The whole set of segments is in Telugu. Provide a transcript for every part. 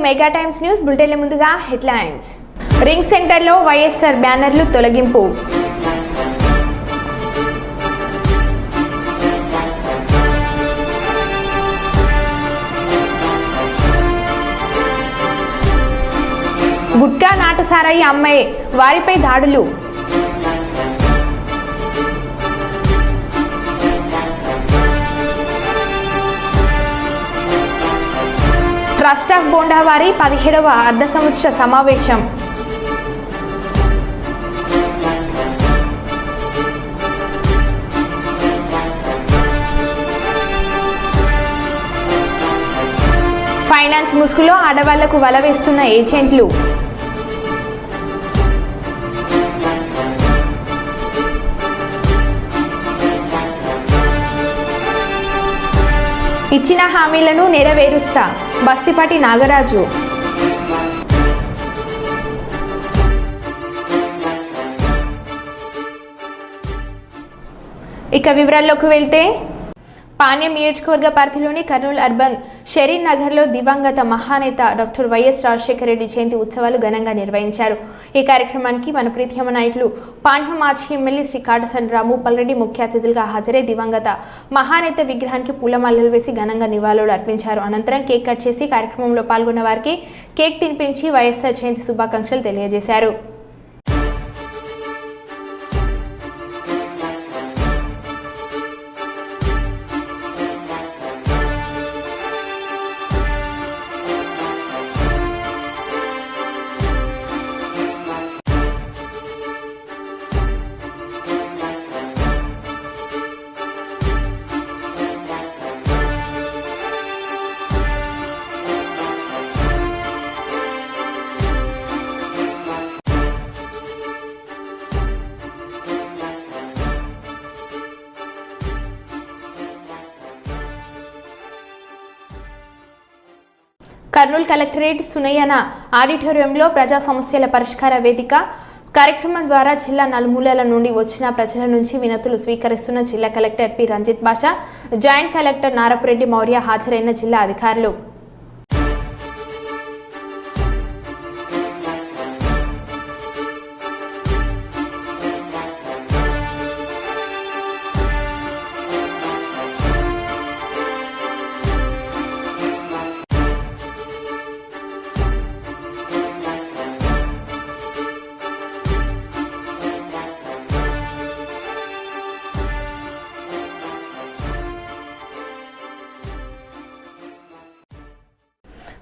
మెగా టైమ్స్ న్యూస్ బులెటిన్ల ముందుగా హెడ్లైన్స్. రింగ్ సెంటర్లో వైఎస్ఆర్ బ్యానర్లు తొలగింపు. గుట్కా నాటుసారాయి అమ్మాయి వారిపై దాడులు. ట్రస్ట్ ఆఫ్ బోండావారి 17వ అర్ధ సంవత్సర సమావేశం. ఫైనాన్స్ ముసుగులో ఆడవాళ్లకు వల వేస్తున్న ఏజెంట్లు. ఇచ్చిన హామీలను నెరవేరుస్తా బస్తిపాటి నాగరాజు. ఇక వివరాల్లోకి వెళ్తే పాణ్యం నియోజకవర్గ పరిధిలోని కర్నూలు అర్బన్ షరీన్ నగర్లో దివంగత మహానేత డాక్టర్ వైఎస్ రాజశేఖర రెడ్డి జయంతి ఉత్సవాలు ఘనంగా నిర్వహించారు. ఈ కార్యక్రమానికి మన ప్రీతిమ నాయకులు పాణ్యం మాజీ ఎమ్మెల్యే శ్రీ కాటసాని రాము పల్రెడ్డి ముఖ్య అతిథులుగా హాజరై దివంగత మహానేత విగ్రహానికి పూలమాలలు వేసి ఘనంగా నివాళులు అర్పించారు. అనంతరం కేక్ కట్ చేసి కార్యక్రమంలో పాల్గొన్న వారికి కేక్ తినిపించి వైఎస్ఆర్ జయంతి శుభాకాంక్షలు తెలియజేశారు. కర్నూలు కలెక్టరేట్ సునయ్యన ఆడిటోరియంలో ప్రజా సమస్యల పరిష్కార వేదిక కార్యక్రమం ద్వారా జిల్లా నలుమూలల నుండి వచ్చిన ప్రజల నుంచి వినతులు స్వీకరిస్తున్న జిల్లా కలెక్టర్ పి రంజిత్ బాషా, జాయింట్ కలెక్టర్ నారపురెడ్డి మౌర్య హాజరైన జిల్లా అధికారులు.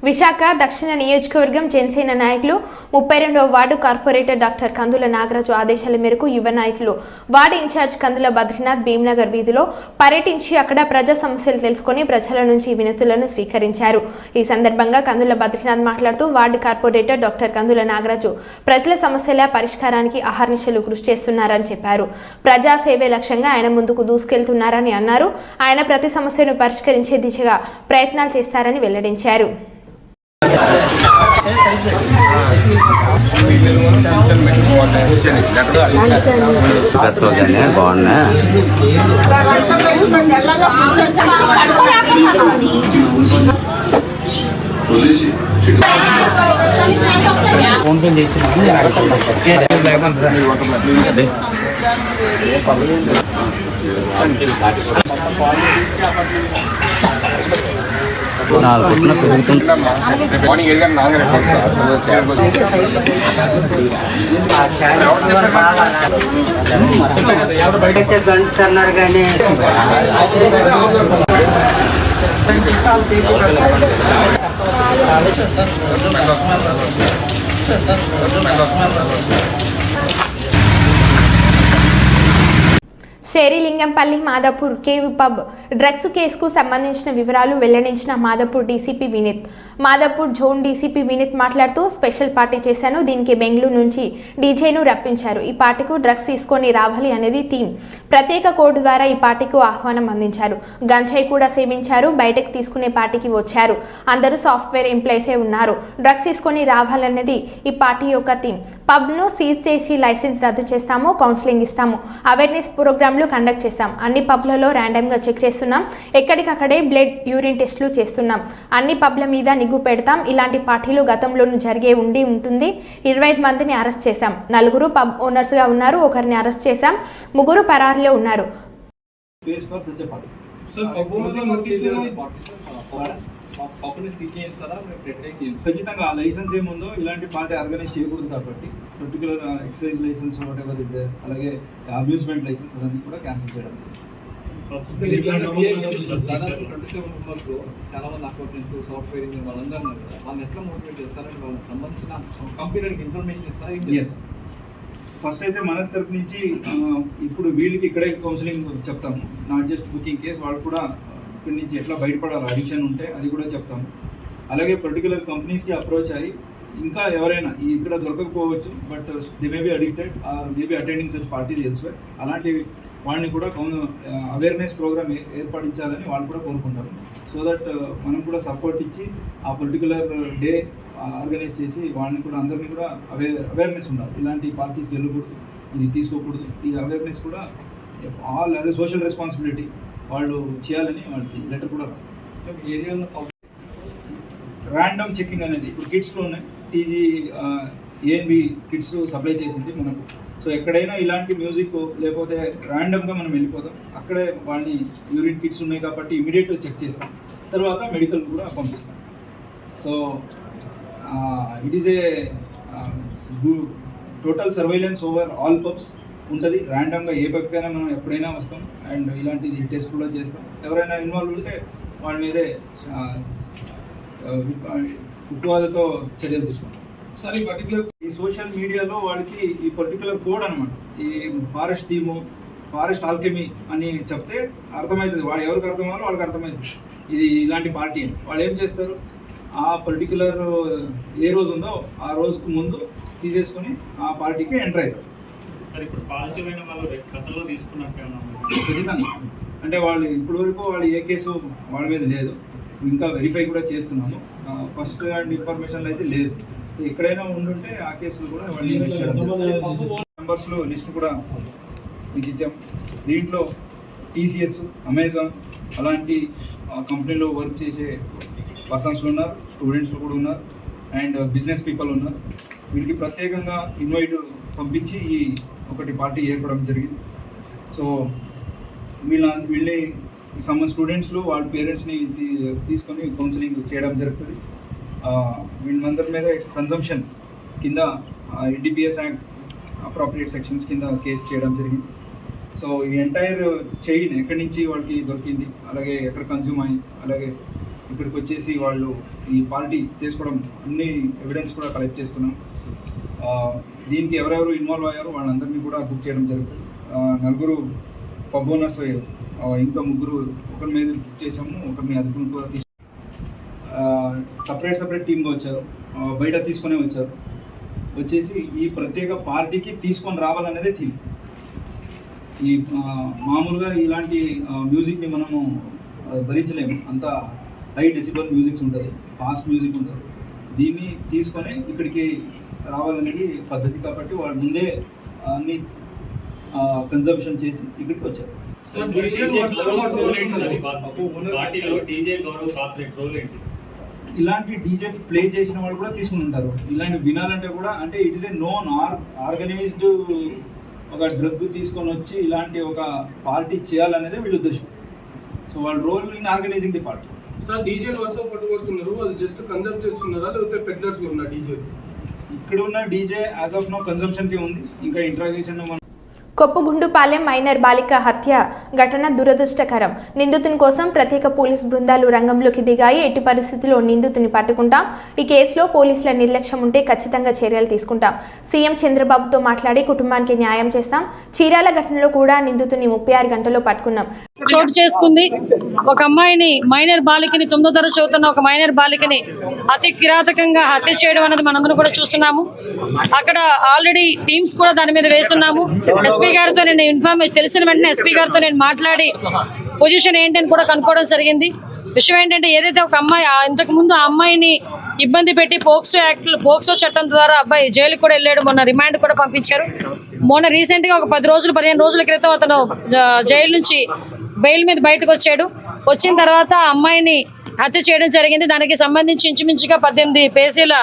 విశాఖ దక్షిణ నియోజకవర్గం జనసేన నాయకులు 32వ వార్డు కార్పొరేటర్ డాక్టర్ కందుల నాగరాజు ఆదేశాల మేరకు యువ నాయకులు వార్డు ఇన్ఛార్జ్ కందుల బద్రీనాథ్ భీమ్నగర్ వీధిలో పర్యటించి అక్కడ ప్రజా సమస్యలు తెలుసుకుని ప్రజల నుంచి వినతులను స్వీకరించారు. ఈ సందర్భంగా కందుల బద్రీనాథ్ మాట్లాడుతూ వార్డు కార్పొరేటర్ డాక్టర్ కందుల నాగరాజు ప్రజల సమస్యల పరిష్కారానికి అహర్నిశలు కృషి చేస్తున్నారని చెప్పారు. ప్రజాసేవే లక్ష్యంగా ఆయన ముందుకు దూసుకెళ్తున్నారని అన్నారు. ఆయన ప్రతి సమస్యను పరిష్కరించే దిశగా ప్రయత్నాలు చేస్తారని వెల్లడించారు. Serilingampally Madhapur Cave pub drugs కేసుకు సంబంధించిన వివరాలు వెల్లడించిన Madhapur DCP Vineeth. Madhapur zone DCP Vineeth మాట్లాడుతూ స్పెషల్ పార్టీ చేశాను, దీనికి బెంగళూరు నుంచి డీజేను రప్పించారు. ఈ పార్టీకు డ్రగ్స్ తీసుకొని రావాలి అనేది థీమ్. ప్రత్యేక కోడ్ ద్వారా ఈ పార్టీకు ఆహ్వానం అందించారు. గంజాయి కూడా సేవించారు. బయటకు తీసుకునే పార్టీకి వచ్చారు. అందరూ సాఫ్ట్వేర్ ఎంప్లాయీసే ఉన్నారు. డ్రగ్స్ తీసుకొని రావాలనేది ఈ పార్టీ యొక్క థీమ్. పబ్ను సీజ్ చేసి లైసెన్స్ రద్దు చేస్తాము, కౌన్సిలింగ్ ఇస్తాము, అవేర్నెస్ ప్రోగ్రాంలు ర్యాండమ్లు కండక్ట్ చేస్తాం. అన్ని పబ్లలో ర్యాండమ్గా చెక్ చేస్తున్నాం. ఎక్కడికక్కడే బ్లడ్ యూరిన్ టెస్టులు చేస్తున్నాం. అన్ని పబ్ల మీద నిగ్గు పెడతాం. ఇలాంటి పార్టీలు గతంలోనూ జరిగే ఉంటుంది. 25 మందిని అరెస్ట్ చేశాం. 4 పబ్ ఓనర్స్గా ఉన్నారు. ఒకరిని అరెస్ట్ చేశాం. 3 పరారీలో ఉన్నారు. ఖచ్చితంగా లైసెన్స్ ఏముందో ఇలాంటి పార్టీ ఆర్గనైజ్ చేయకూడదు కాబట్టి particular excise licence whatever is there, అలాగే అమ్యూజ్మెంట్ లైసెన్స్ అన్ని కూడా క్యాన్సిల్ చేయడం. చాలా మంది అకౌంటెంట్స్, సాఫ్ట్వేర్ ఇంజనీర్ వాళ్ళందరూ ఉన్నారు కదా, వాళ్ళని ఎట్లా మోటివేట్ చేస్తారని వాళ్ళకి సంబంధించిన కంపెనీకి ఇన్ఫర్మేషన్ ఇస్తారా? ఫస్ట్ అయితే మన తరపు నుంచి ఇప్పుడు వీళ్ళకి ఇక్కడే కౌన్సిలింగ్ చెప్తాము. నాట్ జస్ట్ బుకింగ్ కేస్, వాళ్ళు కూడా ఇక్కడి నుంచి ఎట్లా బయటపడాలి, అడిక్షన్ ఉంటే అది కూడా చెప్తాము. అలాగే పర్టికులర్ కంపెనీస్కి అప్రోచ్ అయ్యి ఇంకా ఎవరైనా ఇక్కడ దొరకకపోవచ్చు, but they may be addicted or may be attending such parties elsewhere, అలాంటి వాళ్ళని కూడా అవేర్నెస్ ప్రోగ్రామ్ ఏర్పడించాలని వాళ్ళు కూడా కోరుకుంటారు. సో దట్ మనం కూడా సపోర్ట్ ఇచ్చి ఆ పర్టికులర్ డే ఆర్గనైజ్ చేసి వాళ్ళని కూడా అందరినీ కూడా అవేర్నెస్ ఉండాలి. ఇలాంటి పార్టీస్ వెళ్ళకూడదు, ఇది తీసుకోకూడదు, ఈ అవేర్నెస్ కూడా all as a social responsibility వాళ్ళు చేయాలని వాళ్ళకి లెటర్ కూడా రాస్తారు. ఏరియాలో ర్యాండమ్ చెకింగ్ అనేది ఇప్పుడు కిట్స్లో ఉన్నాయి. టీజీ ఏఎన్బి కిట్స్ సప్లై చేసింది మనకు. సో ఎక్కడైనా ఇలాంటి మ్యూజిక్ లేకపోతే ర్యాండమ్గా మనం వెళ్ళిపోతాం. అక్కడే వాళ్ళని యూరిన్ కిట్స్ ఉన్నాయి కాబట్టి ఇమీడియట్గా చెక్ చేస్తాం, తర్వాత మెడికల్ కూడా పంపిస్తాం. So it is a total surveillance over all pubs ఉంటుంది. ర్యాండమ్గా ఏ పబ్కైనా మనం ఎప్పుడైనా వస్తాం అండ్ ఇలాంటి టెస్ట్ కూడా చేస్తాం. ఎవరైనా ఇన్వాల్వ్ ఉంటే వాళ్ళ మీదే ఉక్కువాదతో చర్యలు తీసుకుంటాం. సార్, ఈ పర్టికులర్ ఈ సోషల్ మీడియాలో వాళ్ళకి ఈ పర్టికులర్ కోడ్ అనమాట, ఈ ఫారెస్ట్ థీము, ఫారెస్ట్ ఆల్కెమీ అని చెప్తే అర్థమవుతుంది. వాళ్ళు ఎవరికి అర్థమయ్యాలో వాళ్ళకి అర్థమవుతుంది ఇది ఇలాంటి పార్టీ అని. వాళ్ళు ఏం చేస్తారు, ఆ పర్టికులర్ ఏ రోజు ఉందో ఆ రోజుకు ముందు తీసేసుకొని ఆ పార్టీకి ఎంటర్ అవుతారు. సార్, ఇప్పుడు పాజిటివ్ అయిన వాళ్ళు గతంలో తీసుకున్నట్టు ఖచ్చితంగా అంటే వాళ్ళు ఇప్పటి వరకు వాళ్ళు ఏ కేసు వాళ్ళ మీద లేదు, ఇంకా వెరిఫై కూడా చేస్తున్నాము. ఫస్ట్ హ్యాండ్ ఇన్ఫర్మేషన్లు అయితే లేదు. సో ఎక్కడైనా ఉండుంటే ఆ కేసులు కూడా వాళ్ళు మెంబర్స్లో లిస్ట్ కూడా మీకు ఇచ్చాం. దీంట్లో టీసీఎస్, అమెజాన్ అలాంటి కంపెనీలో వర్క్ చేసే పర్సన్స్లు ఉన్నారు, స్టూడెంట్స్లు కూడా ఉన్నారు, అండ్ బిజినెస్ పీపుల్ ఉన్నారు. వీళ్ళకి ప్రత్యేకంగా ఇన్వైట్ పంపించి ఈ ఒకటి పార్టీ ఏర్పడడం జరిగింది. సో వీళ్ళని స్టూడెంట్స్లు వాళ్ళ పేరెంట్స్ని తీసుకొని కౌన్సిలింగ్ చేయడం జరుగుతుంది. వీళ్ళందరి మీద కన్జంప్షన్ కింద ఎన్డీపీఎస్ యాక్ట్ అప్రాప్రియేట్ సెక్షన్స్ కింద కేసు చేయడం జరిగింది. సో ఈ ఎంటైర్ చైన్ ఎక్కడి నుంచి వాళ్ళకి దొరికింది, అలాగే ఎక్కడ కన్జ్యూమ్ అయింది, అలాగే ఇక్కడికి వచ్చేసి వాళ్ళు ఈ పార్టీ చేసుకోవడం అన్ని ఎవిడెన్స్ కూడా కలెక్ట్ చేస్తున్నాం. దీనికి ఎవరెవరు ఇన్వాల్వ్ అయ్యారో వాళ్ళందరినీ కూడా బుక్ చేయడం జరుగుతుంది. 4 పబ్ ఓనర్స్ అయ్యారు, ఇంకా 3 ఒకరి మీద బుక్ చేసాము, ఒకరిని అదుపును కూడా సపరేట్ టీమ్గా వచ్చారు, బయట తీసుకునే వచ్చారు. వచ్చేసి ఈ ప్రత్యేక పార్టీకి తీసుకొని రావాలనేదే థీమ్. ఈ మామూలుగా ఇలాంటి మ్యూజిక్ని మనము భరించలేము, అంత హై డెసిబల్ మ్యూజిక్స్ ఉంటుంది, ఫాస్ట్ మ్యూజిక్ ఉంటుంది. దీన్ని తీసుకొని ఇక్కడికి రావాలనేది పద్ధతి కాబట్టి వాళ్ళు ముందే అన్ని కన్జంప్షన్ చేసి ఇక్కడికి వచ్చారు. ఇలాంటి డీజే ప్లే చేసిన వాళ్ళు కూడా తీసుకుని ఉంటారు. ఇలాంటి వినాలంటే కూడా అంటే it is a known organised ఒక డ్రగ్ తీసుకొని వచ్చి ఇలాంటి ఒక పార్టీ చేయాలనేదే వీళ్ళ ఉద్దేశం. సో వాళ్ళ role in organising the party. Sir, DJ వర్షం పట్టుబడుతున్నారు, అది జస్ట్ కన్జంప్షన్ ఉన్నదా లేకపోతే పెడ్లర్స్ ఉన్న డీజే? ఇక్కడ ఉన్న డీజే యాజ్ ఆఫ్ నో కన్జంప్షన్కి ఉంది. ఇంకా ఇంట్రాగేషన్ కొప్పుగుండుపాలెం మైనర్ బాలిక హత్య ఘటన దురదృష్టకరం. నిందితుని కోసం ప్రత్యేక పోలీస్ బృందాలు రంగంలోకి దిగాయి. ఎట్టి పరిస్థితుల్లో నిందితుని పట్టుకుంటాం. ఈ కేసులో పోలీసుల నిర్లక్ష్యం ఉంటే ఖచ్చితంగా చర్యలు తీసుకుంటాం. సీఎం చంద్రబాబుతో మాట్లాడి కుటుంబానికి న్యాయం చేస్తాం. చీరాల ఘటనలో కూడా నిందితుని 36 గంటల్లో పట్టుకున్నాం. చోటు చేసుకుంది. ఒక అమ్మాయిని, మైనర్ బాలికని, 9వ తరగతి చదువుతున్న ఒక మైనర్ బాలికని అతి కిరాతకంగా హత్య చేయడం అనేది మనందరం కూడా చూస్తున్నాము. అక్కడ ఆల్రెడీ టీమ్స్ కూడా దాని మీద వేస్తున్నాము. ఎస్పీ గారితో నేను ఇన్ఫర్మేషన్ తెలిసిన వెంటనే ఎస్పీ గారితో నేను మాట్లాడి పొజిషన్ ఏంటని కూడా కనుక్కోవడం జరిగింది. విషయం ఏంటంటే, ఏదైతే ఒక అమ్మాయి ఇంతకు ముందు ఆ అమ్మాయిని ఇబ్బంది పెట్టి పోక్సో చట్టం ద్వారా అబ్బాయి జైలుకి కూడా వెళ్ళాడు. మొన్న రిమాండ్ కూడా పంపించారు. మొన్న రీసెంట్గా ఒక 10 రోజులు 15 రోజుల క్రితం అతను జైలు నుంచి బెయిల్ మీద బయటకు వచ్చాడు. వచ్చిన తర్వాత అమ్మాయిని హత్య చేయడం జరిగింది. దానికి సంబంధించి ఇంచుమించుగా 18 పేజీల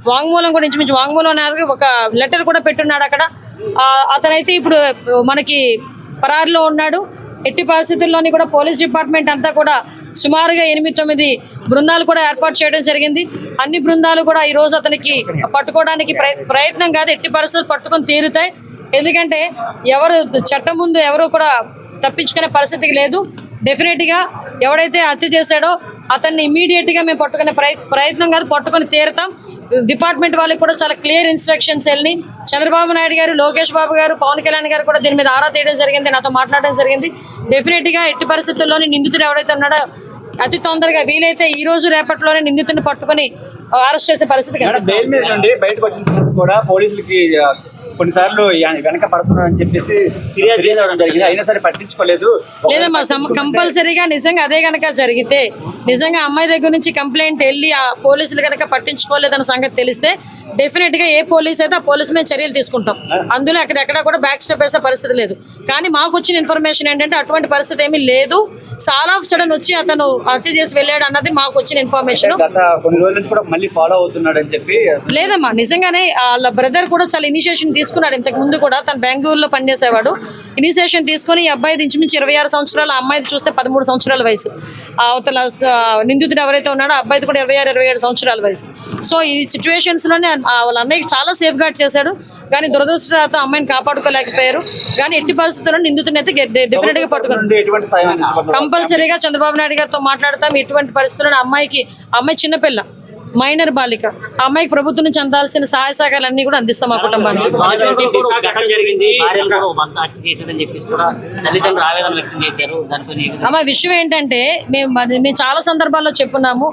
వాంగ్మూలం కూడా ఇంచుమించు వాంగ్మూలం ఒక లెటర్ కూడా పెట్టున్నాడు అక్కడ. అతనైతే ఇప్పుడు మనకి పరారులో ఉన్నాడు. ఎట్టి పరిస్థితుల్లోని కూడా పోలీస్ డిపార్ట్మెంట్ అంతా కూడా సుమారుగా 8-9 బృందాలు కూడా ఏర్పాటు చేయడం జరిగింది. అన్ని బృందాలు కూడా ఈ రోజు అతనికి పట్టుకోవడానికి ప్రయత్నం కాదు, ఎట్టి పరిస్థితులు పట్టుకొని తీరుతాయి. ఎందుకంటే ఎవరు చట్టం ముందు ఎవరు కూడా తప్పించుకునే పరిస్థితికి లేదు. డెఫినెట్గా ఎవడైతే హత్య చేశాడో అతన్ని ఇమీడియట్గా మేము పట్టుకునే ప్రయత్నం కాదు, పట్టుకొని తీరుతాం. డిపార్ట్మెంట్ వాళ్ళకి కూడా చాలా క్లియర్ ఇన్స్ట్రక్షన్స్ వెళ్ళి చంద్రబాబు నాయుడు గారు, లోకేష్ బాబు గారు, పవన్ కళ్యాణ్ గారు కూడా దీని మీద ఆరా తీయడం జరిగింది, నాతో మాట్లాడడం జరిగింది. డెఫినెట్గా ఎట్టి పరిస్థితుల్లోని నిందితుడు ఎవరైతే ఉన్నాడో అతి తొందరగా వీలైతే ఈ రోజు రేపట్లోనే నిందితుడిని పట్టుకొని అరెస్ట్ చేసే పరిస్థితి బెయిల్ మీద నుండి బయటకు వచ్చిన తర్వాత కూడా పోలీసులకి కొన్నిసార్లు వెనక పడుతున్నారని చెప్పేసి ఫిర్యాదు చేయడం జరిగింది. అయినా సరే పట్టించుకోలేదు. లేదమ్మా, కంపల్సరీగా నిజంగా అదే కనుక జరిగితే, నిజంగా అమ్మాయి దగ్గర నుంచి కంప్లైంట్ వెళ్ళి ఆ పోలీసులు కనుక పట్టించుకోలేదన్న సంగతి తెలిస్తే డెఫినెట్ గా ఏ పోలీస్ అయితే ఆ పోలీస్ మీద చర్యలు తీసుకుంటాం. అందులో ఎక్కడ కూడా బ్యాక్ స్టెప్ వేసే పరిస్థితి లేదు. కానీ మాకు వచ్చిన ఇన్ఫర్మేషన్ ఏంటంటే అటువంటి పరిస్థితి ఏమీ లేదు. చాలా ఆఫ్ సడన్ వచ్చి అతను హత్య చేసి వెళ్ళాడు అన్నది మాకు వచ్చిన ఇన్ఫర్మేషన్. కొన్ని రోజుల నుంచి కూడా మళ్ళీ ఫాలో అవుతున్నాడు అని చెప్పి. లేదమ్మా, నిజంగానే వాళ్ళ బ్రదర్ కూడా చాలా ఇనిషియేషన్ తీసుకున్నాడు. ఇంతకు ముందు కూడా తను బెంగళూరులో పనిచేసేవాడు. ఇనిషియేషన్ తీసుకుని ఈ అబ్బాయి ఇంచుమించి 26 సంవత్సరాలు, అమ్మాయి చూస్తే 13 సంవత్సరాల వయసు. అవతల నిందితుడు ఎవరైతే ఉన్నాడో అబ్బాయిది కూడా 26-27 సంవత్సరాల వయసు. సో ఈ సిచ్యువేషన్స్ లోనే వాళ్ళ అన్నయ్యకి చాలా సేఫ్ గార్డ్ చేశాడు. కానీ దురదృష్టంతో అమ్మాయిని కాపాడుకోలేకపోయారు. కానీ ఎట్టి పరిస్థితుల్లో నిందితుడిని అయితే డెఫినెట్ గా పట్టుకున్నారు. కంపల్సరీగా చంద్రబాబు నాయుడు గారితో మాట్లాడతాం. ఎటువంటి పరిస్థితుల్లో అమ్మాయి చిన్నపిల్ల, మైనర్ బాలిక, ఆ అమ్మాయికి ప్రభుత్వం నుంచి అందాల్సిన సహాయ సహకారాలు అన్ని కూడా అందిస్తాం ఆ కుటుంబానికి. అమ్మ, విషయం ఏంటంటే మేము చాలా సందర్భాల్లో చెప్పున్నాము,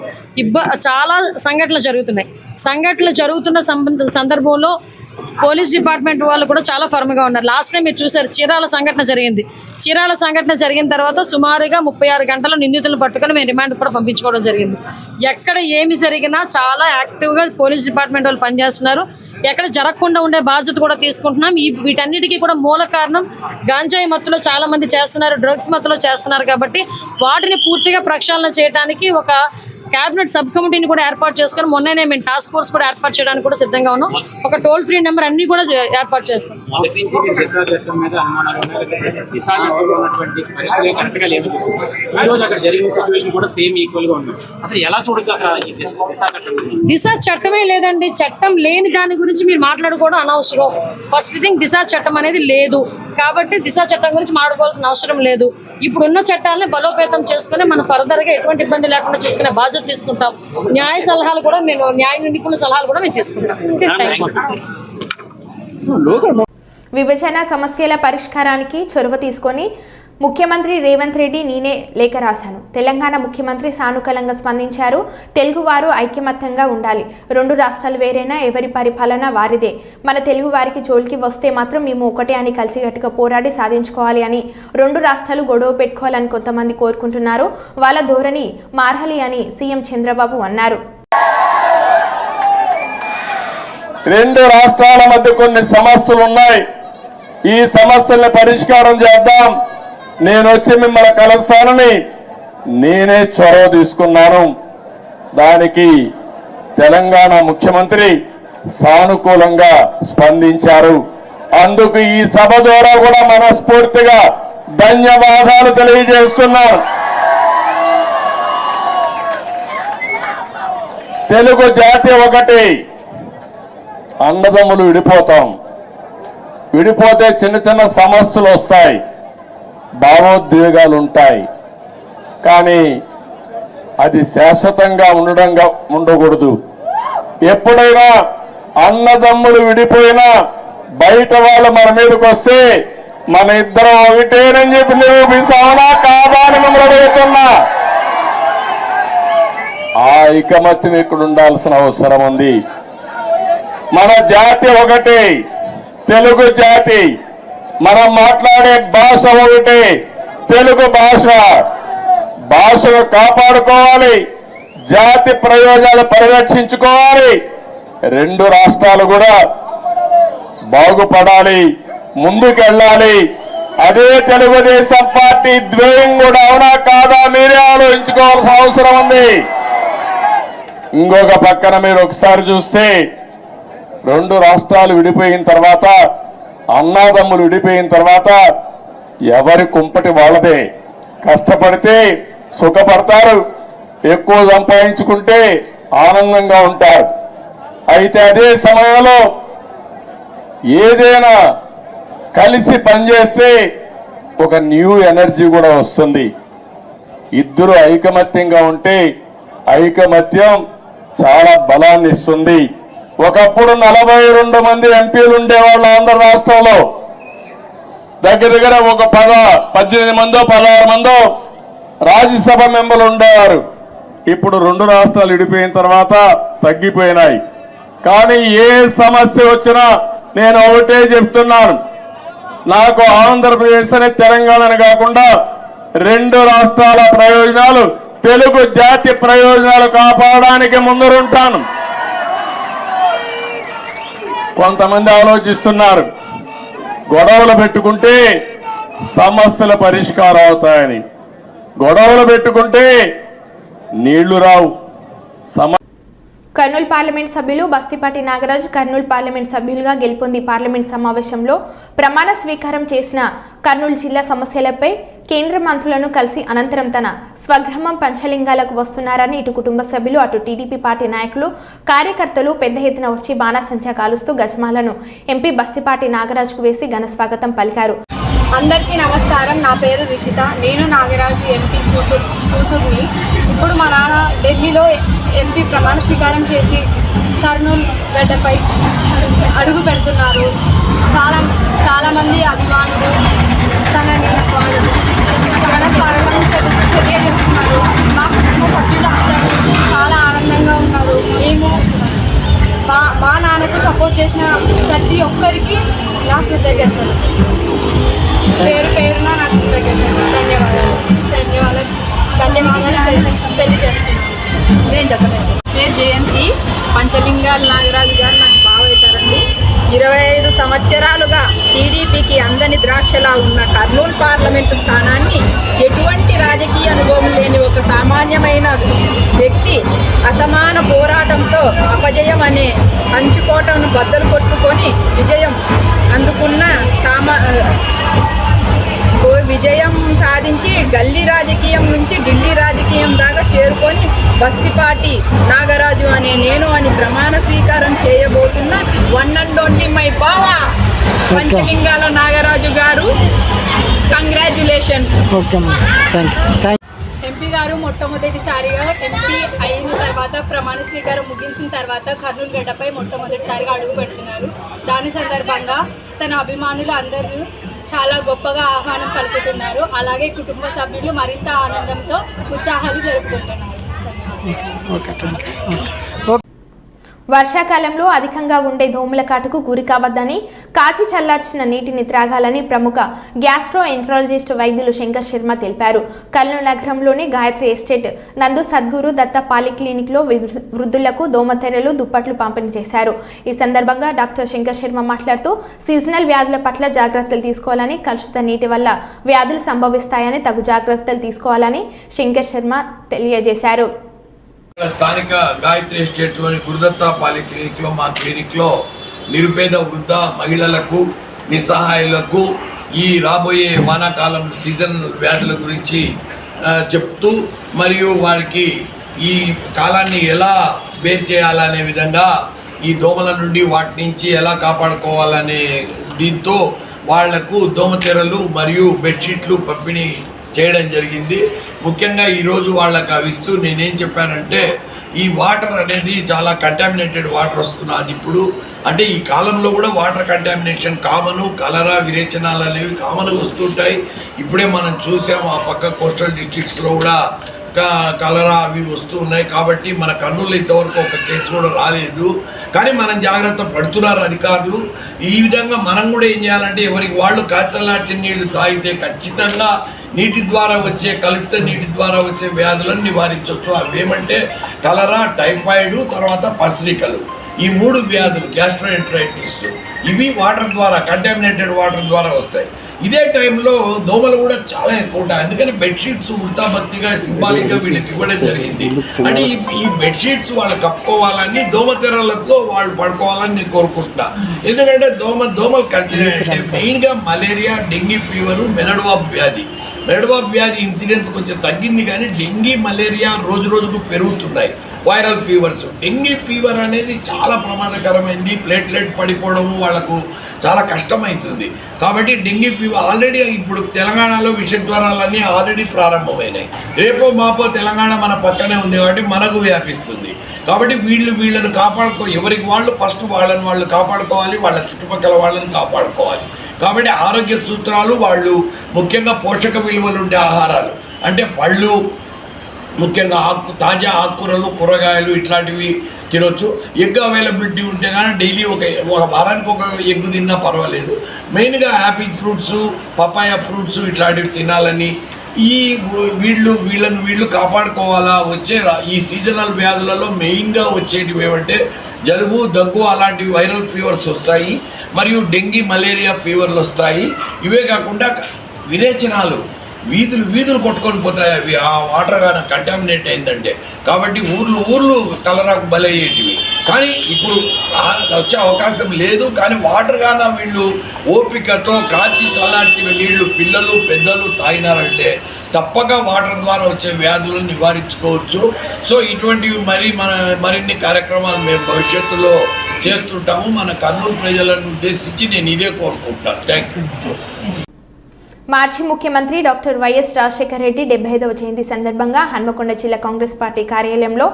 చాలా సంఘటనలు జరుగుతున్న సందర్భంలో పోలీస్ డిపార్ట్మెంట్ వాళ్ళు కూడా చాలా ఫర్మ్ గా ఉన్నారు. లాస్ట్ టైం మీరు చూసారు, చీరాల సంఘటన జరిగిన తర్వాత సుమారుగా 36 గంటలు నిందితులను పట్టుకొని మేము రిమాండ్ కూడా పంపించుకోవడం జరిగింది. ఎక్కడ ఏమి జరిగినా చాలా యాక్టివ్ గా పోలీస్ డిపార్ట్మెంట్ వాళ్ళు పనిచేస్తున్నారు. ఎక్కడ జరగకుండా ఉండే బాధ్యత కూడా తీసుకుంటున్నాం. వీటన్నిటికీ కూడా మూల కారణం గాంజాయి మత్తులో చాలా మంది చేస్తున్నారు, డ్రగ్స్ మత్తులో చేస్తున్నారు. కాబట్టి వాటిని పూర్తిగా ప్రక్షాళన చేయడానికి ఒక క్యాబినెట్ సబ్ కమిటీని కూడా ఏర్పాటు చేసుకుని మొన్ననే మేము టాస్క్ ఫోర్స్ కూడా ఏర్పాటు చేయడానికి కూడా సిద్ధంగా ఉన్నాం. ఒక టోల్ ఫ్రీ నెంబర్ అన్ని కూడా ఏర్పాటు చేస్తాం. దిశ చట్టమే లేదండి. చట్టం లేని దాని గురించి మీరు మాట్లాడుకోవడం అనవసరం. ఫస్ట్ థింగ్, దిశ చట్టం అనేది లేదు కాబట్టి దిశ చట్టం గురించి మాట్లాడుకోవాల్సిన అవసరం లేదు. ఇప్పుడున్న చట్టాలను బలోపేతం చేసుకుని మనం ఫర్దర్ గా ఎటువంటి ఇబ్బంది లేకుండా చూసుకునే బాధ్యత తీసుకుంటాం. న్యాయ సలహాలు కూడా న్యాయ నిపుణుల సలహాలు కూడా మేము తీసుకుంటాం. విభజన సమస్యల పరిష్కారానికి చొరవ తీసుకొని ముఖ్యమంత్రి రేవంత్ రెడ్డి నేనే లేఖ రాశాను. తెలంగాణ ముఖ్యమంత్రి సానుకూలంగా స్పందించారు. తెలుగువారు ఐకమత్యంగా ఉండాలి. 2 రాష్ట్రాలు వేరైనా ఎవరి పరిపాలన వారిదే. మన తెలుగు వారికి జోలికి వస్తే మాత్రం మేము ఒకటే అని కలిసికట్టుగా పోరాడి సాధించుకోవాలి అని 2 రాష్ట్రాలు గొడవ పెట్టుకోవాలని కొంతమంది కోరుకుంటున్నారు. వాళ్ళ ధోరణి మారాలి అని సీఎం చంద్రబాబు అన్నారు. 2 రాష్ట్రాల మధ్య కొన్ని సమస్యలు ఉన్నాయి. ఈ సమస్యల్ని పరిష్కారం చేద్దాం. నేను వచ్చి మిమ్మల్ని కలుస్తానని నేనే చొరవ తీసుకున్నాను. దానికి తెలంగాణ ముఖ్యమంత్రి సానుకూలంగా స్పందించారు. అందుకు ఈ సభ ద్వారా కూడా మనస్ఫూర్తిగా ధన్యవాదాలు తెలియజేస్తున్నాను. తెలుగు జాతి ఒకటి. అన్నదమ్ములు విడిపోతే చిన్న చిన్న సమస్యలు వస్తాయి, భావోద్వేగాలు ఉంటాయి. కానీ అది శాశ్వతంగా ఉండకూడదు. ఎప్పుడైనా అన్నదమ్ములు విడిపోయినా బయట వాళ్ళు మన మీదకి వస్తే మన ఇద్దరం ఒకటేనని చెప్పి నిరూపిస్తామా కాదా అని మిమ్మల్ని అడుగుతున్నా. ఆ ఐకమత్యం ఇక్కడ ఉండాల్సిన అవసరం ఉంది. మన జాతి ఒకటి, తెలుగు జాతి. మనం మాట్లాడే భాష ఒకటే, తెలుగు భాషను కాపాడుకోవాలి, జాతి ప్రయోజనాలు పరిరక్షించుకోవాలి. 2 రాష్ట్రాలు కూడా బాగుపడాలి. ముందుకెళ్ళాలి. అదే తెలుగుదేశం పార్టీ ద్వేయం కూడా అవునా కాదా మీరే ఆలోచించుకోవాల్సిన అవసరం ఉంది. ఇంకొక పక్కన మీరు ఒకసారి చూస్తే 2 రాష్ట్రాలు విడిపోయిన తర్వాత, అన్నాదమ్ములు విడిపోయిన తర్వాత ఎవరి కుంపటి వాళ్ళదే. కష్టపడితే సుఖపడతారు, ఎక్కువ సంపాదించుకుంటే ఆనందంగా ఉంటారు. అయితే అదే సమయంలో ఏదైనా కలిసి పనిచేస్తే ఒక న్యూ ఎనర్జీ కూడా వస్తుంది. ఇద్దరు ఐకమత్యంగా ఉంటే ఐకమత్యం చాలా బలాన్ని ఇస్తుంది. ఒకప్పుడు 42 మంది ఎంపీలు ఉండేవాళ్ళు ఆంధ్ర రాష్ట్రంలో. దగ్గర ఒక 18 మందో 16 మందో రాజ్యసభ మెంబర్లు ఉండేవారు. ఇప్పుడు 2 రాష్ట్రాలు విడిపోయిన తర్వాత తగ్గిపోయినాయి. కానీ ఏ సమస్య వచ్చినా నేను ఒకటే చెప్తున్నాను, నాకు ఆంధ్రప్రదేశ్ అనే తెలంగాణని కాకుండా 2 రాష్ట్రాల ప్రయోజనాలు, తెలుగు జాతి ప్రయోజనాలు కాపాడడానికి ముందరుంటాను. కొంతమంది ఆలోచిస్తున్నారు గొడవలు పెట్టుకుంటే సమస్యల పరిష్కారం అవుతాయని. గొడవలు పెట్టుకుంటే నీళ్లు రావు. కర్నూలు పార్లమెంట్ సభ్యులు బస్తిపాటి నాగరాజు కర్నూలు పార్లమెంట్ సభ్యులుగా గెలుపొంది పార్లమెంట్ సమావేశంలో ప్రమాణ స్వీకారం చేసిన కర్నూలు జిల్లా సమస్యలపై కేంద్ర మంత్రులను కలిసి అనంతరం తన స్వగ్రామం పంచలింగాలకు వస్తున్నారని ఇటు కుటుంబ సభ్యులు, అటు టీడీపీ పార్టీ నాయకులు, కార్యకర్తలు పెద్ద ఎత్తున వచ్చి బాణాసంచా కాలుస్తూ గజమాలను ఎంపీ బస్తిపాటి నాగరాజుకు వేసి ఘన స్వాగతం పలికారు. అందరికీ నమస్కారం. నా పేరు రిషిత. నేను నాగరాజు ఎంపీ కూతుర్ని. ఇప్పుడు మా నాన్న ఢిల్లీలో ఎంపీ ప్రమాణ స్వీకారం చేసి కర్నూలు గడ్డపై అడుగు పెడుతున్నారు. చాలామంది అభిమానులు తనని ఘన స్వాగతం తెలియజేస్తున్నారు. మా కుటుంబ సభ్యులు అందరూ చాలా ఆనందంగా ఉన్నారు. మేము మా నాన్నకు సపోర్ట్ చేసిన ప్రతి ఒక్కరికి నా కృతజ్ఞతలు. పేరు పేరున నాకు ధన్యవాదాలు తెలియజేస్తున్నాను. పేరు జయంతి. పంచలింగాల నాగరాజు గారు నాకు బావవుతారండి. 25 సంవత్సరాలుగా టీడీపీకి అందని ద్రాక్షలా ఉన్న కర్నూలు పార్లమెంటు స్థానాన్ని ఎటువంటి రాజకీయ అనుభవం లేని ఒక సామాన్యమైన వ్యక్తి అసమాన పోరాటంతో అపజయం అనే కంచుకోటను బద్దలు కొట్టుకొని విజయం అందుకున్న విజయం సాధించి గల్లీ రాజకీయం నుంచి ఢిల్లీ రాజకీయం దాకా చేరుకొని బస్తిపాటి నాగరాజు అనే నేను అని ప్రమాణ స్వీకారం చేయబోతున్న వన్ అండ్ ఓన్లీ మై బావా పంచలింగాల నాగరాజు గారు. కంగ్రాచ్యులేషన్స్. ఎంపీ గారు మొట్టమొదటిసారిగా ఎంపీ అయిన తర్వాత ప్రమాణ స్వీకారం ముగించిన తర్వాత కర్నూలు గడ్డపై మొట్టమొదటిసారిగా అడుగు పెడుతున్నారు. దాని సందర్భంగా తన అభిమానులు అందరూ చాలా గొప్పగా ఆహ్వానం పలుకుతున్నారు. అలాగే కుటుంబ సభ్యులు మరింత ఆనందంతో ఉత్సాహాలు జరుపుకుంటున్నారు. వర్షాకాలంలో అధికంగా ఉండే దోమల కాటుకు గురి కావద్దని, కాచి చల్లార్చిన నీటిని త్రాగాలని ప్రముఖ గ్యాస్ట్రో ఎంట్రాలజిస్ట్ వైద్యులు శంకర్ శర్మ తెలిపారు. కర్నూలు నగరంలోని గాయత్రి ఎస్టేట్ నందు సద్గురు దత్త పాలిక్లినిక్లో వృద్ధులకు దోమతెరలు, దుప్పట్లు పంపిణీ చేశారు. ఈ సందర్భంగా డాక్టర్ శంకర్ శర్మ మాట్లాడుతూ సీజనల్ వ్యాధుల పట్ల జాగ్రత్తలు తీసుకోవాలని, కలుషిత నీటి వల్ల వ్యాధులు సంభవిస్తాయని తగు జాగ్రత్తలు తీసుకోవాలని శంకర్ శర్మ తెలియజేశారు. స్థానిక గాయత్రి ఎస్టేట్లోని గురుదత్త పాలిక్లినిక్లో మా క్లినిక్లో నిరుపేద వృద్ధ మహిళలకు, నిస్సహాయులకు ఈ రాబోయే వానాకాలం సీజన్ వ్యాధుల గురించి చెప్తూ మరియు వారికి ఈ కాలాన్ని ఎలా బేర్ చేయాలనే విధంగా ఈ దోమల నుండి వాటి నుంచి ఎలా కాపాడుకోవాలనే దీంతో వాళ్లకు దోమతెరలు మరియు బెడ్షీట్లు పంపిణీ చేయడం జరిగింది. ముఖ్యంగా ఈరోజు వాళ్ళకి అవి ఇస్తూ నేనేం చెప్పానంటే ఈ వాటర్ అనేది చాలా కంటామినేటెడ్ వాటర్ వస్తున్నది. ఇప్పుడు అంటే ఈ కాలంలో కూడా వాటర్ కంటామినేషన్ కామను, కలరా, విరేచనాలు అనేవి కామన్గా వస్తుంటాయి. ఇప్పుడే మనం చూసాము ఆ పక్క కోస్టల్ డిస్ట్రిక్ట్స్లో కూడా కలరా అవి వస్తూ ఉన్నాయి. కాబట్టి మన కర్నూలు ఇంతవరకు ఒక కేసు కూడా రాలేదు. కానీ మనం జాగ్రత్త పడుతున్నారు అధికారులు. ఈ విధంగా మనం కూడా ఏం చేయాలంటే ఎవరికి వాళ్ళు కాచల్లార్చిన నీళ్లు తాగితే ఖచ్చితంగా నీటి ద్వారా వచ్చే కలుషిత నీటి ద్వారా వచ్చే వ్యాధులను నివారించవచ్చు. అవి ఏమంటే కలరా, టైఫాయిడ్, తర్వాత పసరికలు. ఈ 3 వ్యాధులు గ్యాస్ట్రోఎంటరైటిస్ ఇవి వాటర్ ద్వారా కంటామినేటెడ్ వాటర్ ద్వారా వస్తాయి. ఇదే టైంలో దోమలు కూడా చాలా ఎక్కువ ఉంటాయి. అందుకని బెడ్షీట్స్ వృత్తాభక్తిగా సింబాలిక్గా వీళ్ళకి ఇవ్వడం జరిగింది. అంటే ఈ బెడ్షీట్స్ వాళ్ళు కప్పుకోవాలని, దోమతెరలతో వాళ్ళు పడుకోవాలని నేను కోరుకుంటున్నా. ఎందుకంటే దోమలు ఖర్చు మెయిన్గా మలేరియా, డెంగీ ఫీవరు, మెదడువాపు వ్యాధి ఇన్సిడెన్స్ కొంచెం తగ్గింది, కానీ డెంగీ, మలేరియా రోజు రోజుకు పెరుగుతున్నాయి. వైరల్ ఫీవర్స్, డెంగీ ఫీవర్ అనేది చాలా ప్రమాదకరమైంది. ప్లేట్లెట్ పడిపోవడము వాళ్ళకు చాలా కష్టమవుతుంది. కాబట్టి డెంగీ ఫీవర్ ఆల్రెడీ ఇప్పుడు తెలంగాణలో విషజ్వరాలన్నీ ఆల్రెడీ ప్రారంభమైనాయి. రేపో మాపో తెలంగాణ మన పక్కనే ఉంది కాబట్టి మనకు వ్యాపిస్తుంది. కాబట్టి వీళ్ళను ఎవరికి వాళ్ళు ఫస్ట్ వాళ్ళు కాపాడుకోవాలి, వాళ్ళ చుట్టుపక్కల వాళ్ళని కాపాడుకోవాలి. కాబట్టి ఆరోగ్య సూత్రాలు వాళ్ళు ముఖ్యంగా పోషక విలువలు ఉండే ఆహారాలు అంటే పళ్ళు, ముఖ్యంగా తాజా ఆకుకూరలు, కూరగాయలు ఇట్లాంటివి తినొచ్చు. ఎగ్ అవైలబిలిటీ ఉంటే కానీ డైలీ ఒక వారానికి ఒక ఎగ్ తిన్నా పర్వాలేదు. మెయిన్గా యాపిల్ ఫ్రూట్స్, పపాయ ఫ్రూట్స్ ఇట్లాంటివి తినాలని వీళ్ళను కాపాడుకోవాలా. ఈ సీజనల్ వ్యాధులలో మెయిన్గా వచ్చేటివి ఏమంటే జలుబు, దగ్గు అలాంటివి వైరల్ ఫీవర్స్ వస్తాయి, మరియు డెంగీ, మలేరియా ఫీవర్లు వస్తాయి. ఇవే కాకుండా విరేచనాలు, వీధులు కొట్టుకొని పోతాయి అవి ఆ వాటర్ కానీ కంటామినేట్ అయిందంటే. కాబట్టి ఊర్లు కలరాకు బలయ్యేటివి. కానీ ఇప్పుడు వచ్చే అవకాశం లేదు. కానీ వాటర్ కానీ వీళ్ళు ఓపికతో కాచి చల్లార్చిన నీళ్లు పిల్లలు పెద్దలు తాగినారంటే తప్పక వాటర్ ద్వారా వచ్చే వ్యాధులను నివారించుకోవచ్చు. సో ఇటువంటివి మరిన్ని కార్యక్రమాలు మేము భవిష్యత్తులో చేస్తుంటాము. మన కర్నూలు ప్రజలను ఉద్దేశించి నేను ఇదే కోరుకుంటాను. Thank you. మాజీ ముఖ్యమంత్రి డాక్టర్ వైఎస్ రాజశేఖర రెడ్డి 75వ జయంతి సందర్భంగా హన్మకొండ జిల్లా కాంగ్రెస్ పార్టీ కార్యాలయంలో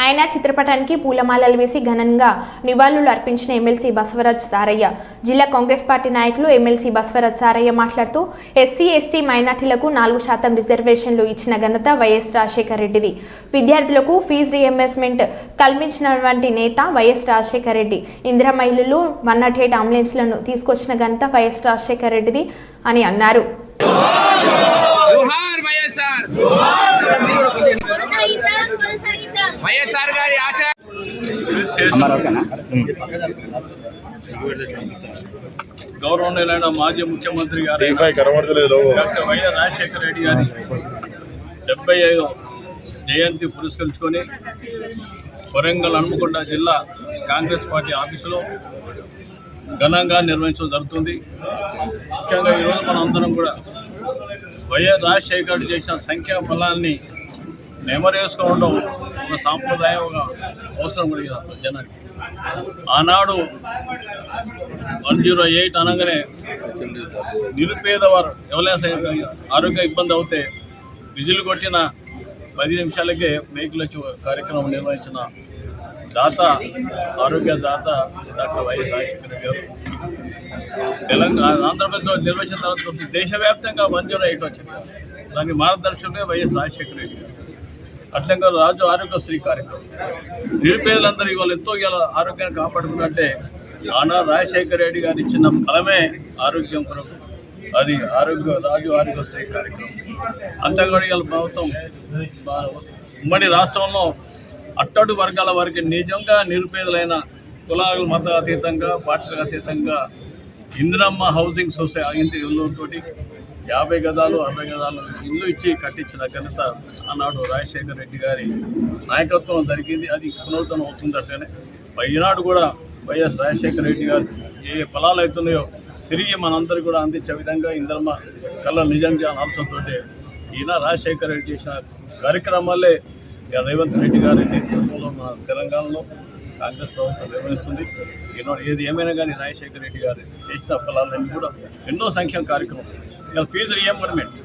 ఆయన చిత్రపటానికి పూలమాలలు వేసి ఘనంగా నివాళులు అర్పించిన ఎమ్మెల్సీ బసవరాజ్ సారయ్య. జిల్లా కాంగ్రెస్ పార్టీ నాయకులు ఎమ్మెల్సీ బసవరాజ్ సారయ్య మాట్లాడుతూ ఎస్సీ, ఎస్టీ, మైనార్టీలకు 4% రిజర్వేషన్లు ఇచ్చిన ఘనత వైఎస్ రాజశేఖర రెడ్డిది. విద్యార్థులకు ఫీజు రీఎంబర్స్మెంట్ కల్పించినటువంటి నేత వైఎస్ రాజశేఖర రెడ్డి. ఇందిరమ్మ ఇల్లులు, 108 అంబులెన్స్లను తీసుకొచ్చిన ఘనత వైఎస్ రాజశేఖర రెడ్డిది అని అన్నారు. గౌరవనీయులైన మాజీ ముఖ్యమంత్రి గారు డాక్టర్ వైఎస్ రాజశేఖర రెడ్డి గారి 75వ జయంతి పురస్కరించుకొని వరంగల్ హన్మకొండ జిల్లా కాంగ్రెస్ పార్టీ ఆఫీసులో ఘనంగా నిర్వహించడం జరుగుతుంది. ముఖ్యంగా ఈరోజు మనం అందరం కూడా వైఎస్ రాజశేఖర్ చేసిన సంఖ్యా ఫలాన్ని నెమరేసుకోవడం ఒక సాంప్రదాయం, ఒక అవసరం కూడా జనానికి. ఆనాడు 108 అనగానే నిరుపేదవారు ఎవరైనా ఆరోగ్య ఇబ్బంది అవుతే విజిల్ కొట్టిన 10 నిమిషాలకే వెహికల్ వచ్చి కార్యక్రమం నిర్వహించిన ఆరోగ్య దాత డాక్టర్ వైఎస్ రాజశేఖర గారు. తెలంగాణ, ఆంధ్రప్రదేశ్లో నిర్వహించిన తర్వాత దేశవ్యాప్తంగా 108 వచ్చింది. దానికి మార్గదర్శకులే వైఎస్ రాజశేఖర రెడ్డి గారు. అట్లంగా రాజు ఆరోగ్యశ్రీ కార్యక్రమం నిరుపేదలందరూ ఇవాళ ఎంతో ఆరోగ్యాన్ని కాపాడుకున్నట్టే ఆనాడు రాజశేఖర రెడ్డి గారు ఇచ్చిన ఫలమే ఆరోగ్యం కొరకు. అది రాజు ఆరోగ్యశ్రీ కార్యక్రమం. అంతేకాదు ఇవాళ ప్రభుత్వం ఉమ్మడి రాష్ట్రంలో అట్టడు వర్గాల వారికి నిజంగా నిరుపేదలైన కులాల మత అతీతంగా, పార్టీలకు అతీతంగా ఇందిరమ్మ హౌసింగ్ సొసైటీ ఇంటి ఇళ్ళతోటి 50 గజాలు 60 గజాలు ఇల్లు ఇచ్చి కట్టించిన ఘనత ఆనాడు రాజశేఖర రెడ్డి గారి నాయకత్వం జరిగింది. అది పునరుద్ధరణ అవుతుందటనే ఈనాడు కూడా వైఎస్ రాజశేఖర రెడ్డి గారు ఏ ఫలాలు అవుతున్నాయో తిరిగి మనందరూ కూడా అందించే విధంగా ఇందిరమ్మ కళ నిజం చేయాలని ఆలోచనతోటే ఈయన రాజశేఖర రెడ్డి చేసిన కార్యక్రమాలే రేవంత్ రెడ్డి గారి నేతృత్వంలో మన తెలంగాణలో కాంగ్రెస్ ప్రభుత్వం నిర్వహిస్తుంది. ఈనాడు ఏది ఏమైనా కానీ రాజశేఖర రెడ్డి గారు చేసిన ఫలాలన్నీ కూడా ఎన్నో సంఖ్యక కార్యక్రమం. ఇలా ఫీజు రీఎంబర్స్మెంట్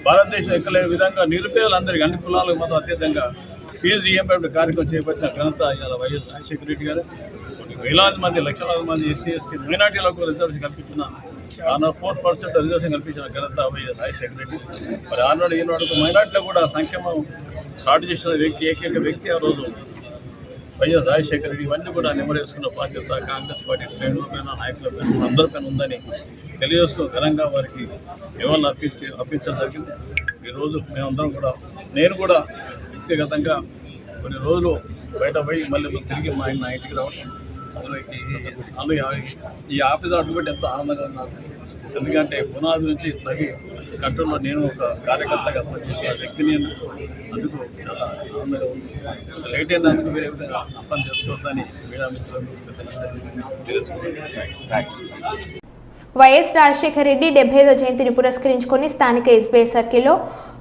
భారతదేశం ఎక్కలేని విధంగా నిరుపేదలందరికీ అన్ని కులాలకు మాత్రం అత్యధికంగా ఫీజు రీఎంబర్స్మెంట్ కార్యక్రమం చేపట్టిన ఘనత ఇలా వైఎస్ రాజశేఖర రెడ్డి గారు. వేలాది మంది, లక్షలాది మంది ఎస్సీ, ఎస్టీ, మైనార్టీలకు రిజర్వేషన్ కల్పించిన 4% రిజర్వేషన్ కల్పించిన ఘనత వైఎస్ రాజశేఖర రెడ్డి. మరి ఆనాడు ఈనాడు మైనార్టీలో కూడా సంక్షేమం స్టార్ట్ చేసిన ఏకైక వ్యక్తి ఆ రోజు వైఎస్ రాజశేఖర రెడ్డి. ఇవన్నీ కూడా నెమరేసుకున్న బాధ్యత కాంగ్రెస్ పార్టీ శ్రేణులపైన, నాయకులపైన, అందరిపైన ఉందని తెలియజేసుకుని ఘనంగా వారికి నివాళులు అర్పించడం జరిగింది. ఈరోజు మేమందరం కూడా, నేను కూడా వ్యక్తిగతంగా కొన్ని రోజులు బయట పోయి మళ్ళీ తిరిగి మా ఇంటికి రావడం అందులో ఈ ఆఫీస్ అడ్డుపెట్టి ఎంతో ఆనందంగా ఉన్నారు. ఎందుకంటే పునాది నుంచి తగి కంట్రోల్లో నేను ఒక కార్యకర్తగా పనిచేసిన వ్యక్తిని అందుకు చాలా ఆనందంగా ఉంది. లేట్ అయినందుకు వేరే విధంగా అర్థం చేసుకోవద్దని మీడియా మిత్రులు తెలుసుకుంటున్నాను. వైఎస్ రాజశేఖర రెడ్డి 75వ జయంతిని పురస్కరించుకొని స్థానిక ఎస్బీఐ సర్కిల్లో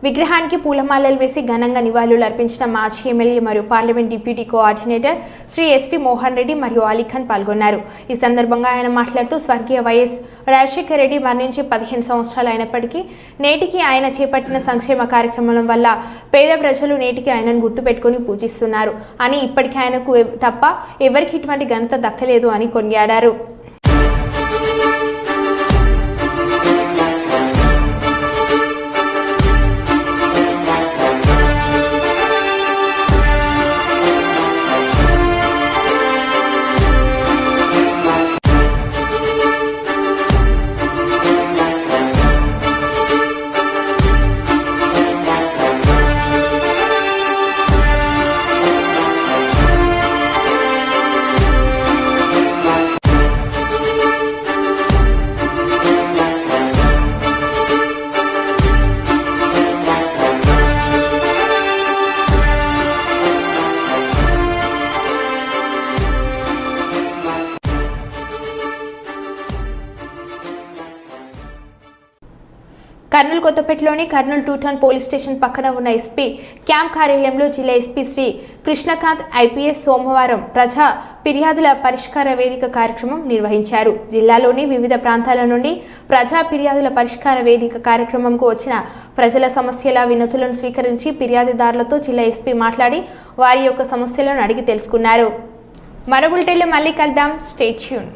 విగ్రహానికి పూలమాలలు వేసి ఘనంగా నివాళులు అర్పించిన మాజీ ఎమ్మెల్యే మరియు parliament deputy coordinator Shri S V Mohan Reddy మరియు అలీఖాన్ పాల్గొన్నారు. ఈ సందర్భంగా ఆయన మాట్లాడుతూ స్వర్గీయ వైఎస్ రాజశేఖర రెడ్డి మరణించి 15 సంవత్సరాలు అయినప్పటికీ నేటికి ఆయన చేపట్టిన సంక్షేమ కార్యక్రమాల వల్ల పేద ప్రజలు నేటికి ఆయనను గుర్తుపెట్టుకుని పూజిస్తున్నారు అని, ఇప్పటికీ ఆయనకు తప్ప ఎవరికి ఇటువంటి ఘనత దక్కలేదు అని కొనియాడారు. కర్నూలు కొత్తపేటలోని కర్నూలు 2 టౌన్ పోలీస్ స్టేషన్ పక్కన ఉన్న ఎస్పీ క్యాంప్ కార్యాలయంలో జిల్లా ఎస్పీ శ్రీ కృష్ణకాంత్ ఐపీఎస్ సోమవారం ప్రజా ఫిర్యాదుల పరిష్కార వేదిక కార్యక్రమం నిర్వహించారు. జిల్లాలోని వివిధ ప్రాంతాల నుండి ప్రజా ఫిర్యాదుల పరిష్కార వేదిక కార్యక్రమంకు వచ్చిన ప్రజల సమస్యల వినతులను స్వీకరించి ఫిర్యాదుదారులతో జిల్లా ఎస్పీ మాట్లాడి వారి యొక్క సమస్యలను అడిగి తెలుసుకున్నారు. మరో బులెటిన్లో మళ్ళీ కలుద్దాం. Stay tune.